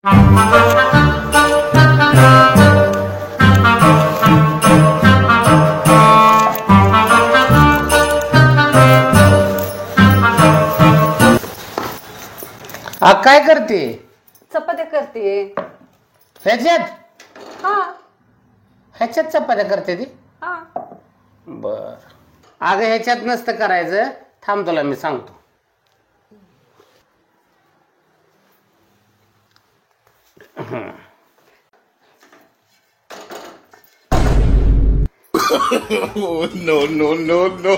काय करते? चपात्या करते. ह्याच्यात हा ह्याच्यात चपात्या करते ती? हा बर. अगं ह्याच्यात नसतं करायचं. थांब तुला मी सांगतो. No, no, no, no.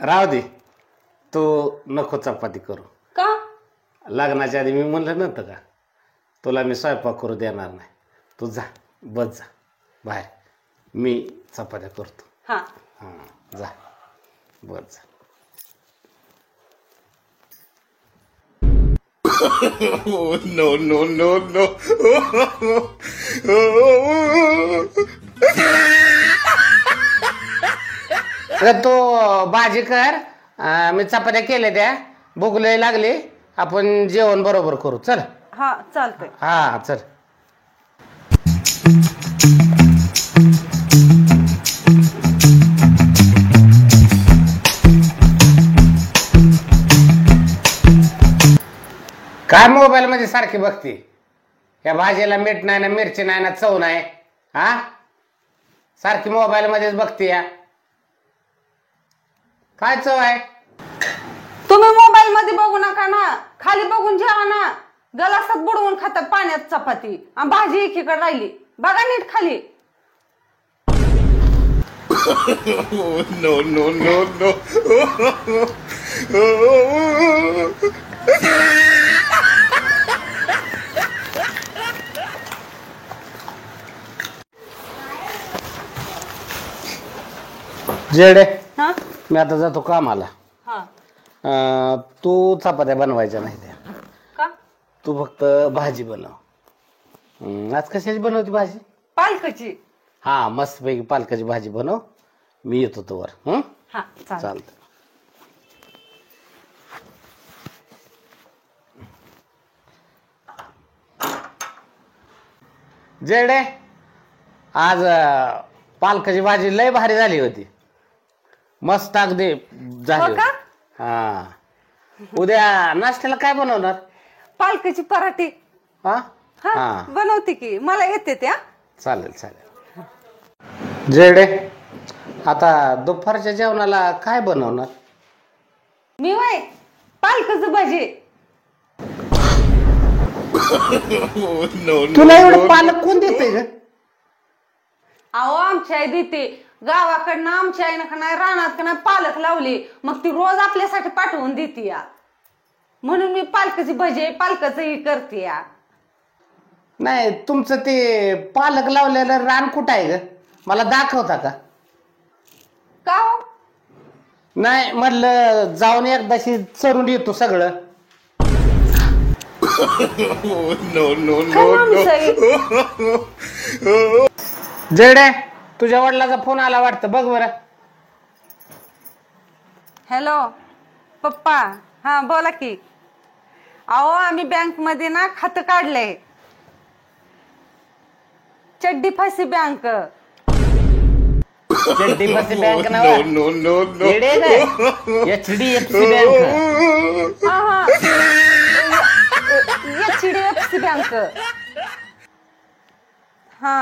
राहू दे. तू नको चपाती करू. का? लग्नाच्या आधी मी म्हणलं नव्हतं का तुला मी स्वयंपाक करू देणार नाही. तू जा, बस जा बाहेर, मी चपात्या करतो. हा हां जा, बस जा. No, no, no, no. अरे तो भाजी कर, मी चपात्या केल्या त्या, भूक लय लागली, आपण जेवण बरोबर करू. चल. हा चालतंय. हा चल. काय मोबाईल मध्ये सारखी बघते? या भाजीला मीठ नाही ना, मिरची नाही ना, चव नाही. हा, सारखी मोबाईल मध्येच बघते या. काय चव आहे? तुम्ही मोबाईल मध्ये बघू नका ना, खाली बघून जेवा ना. गलासात बुडवून खातात पाण्यात चपाती आणि भाजी एकीकडे राहिली. बघा नीट खाली. No, no, no, no. जेडे, हा मी आता जातो कामाला. हा तू चपात्या बनवायच्या नाही त्या. का? तू फक्त भाजी बनव. आज कशाची बनवती भाजी? पालकाची. हा, मस्तपैकी पालकाची भाजी बनव. मी येतो तोवर. हा चालतं. चालतं. जेडे, आज पालकाची भाजी लय भारी झाली होती. मस्त अगदी झाली हो का? होती. हा. उद्या नाश्त्याला काय बनवणार? पालकाची पराठी. हा हा हा, बनवते की, मला येते त्या. चालेल चालेल. जेडे, आता दुपारच्या जेवणाला काय बनवणार? मी वय पालकाचं भाजी. No, no. तुला एवढं पालक कोण देते ग? अहो आमची आई देते. गावाकडनं आमच्या आईनं का नाही रानात का नाही पालक लावली, मग ती रोज आपल्यासाठी पाठवून देते या. म्हणून मी पालकाची भजी पालकाचं ही करते या. नाही, तुमचं ते पालक लावलेलं रान कुठं आहे ग? मला दाखवता का? का हो? नाही म्हटलं जाऊन एकदाशी चरून येतो सगळं. No, no, काय no, माणूस आहे? no. जेडे, तुझ्या वडिलाचा फोन आला वाटतं, बघ बरं. हॅलो पप्पा. हा बोला की. अहो आम्ही बँक मध्ये ना खातं काढलंय. चड्डी फाशी बँक. चड्डीपाशी बँक ना? No, no, no, no. HDFC bank. हा हा HDFC बँक. हा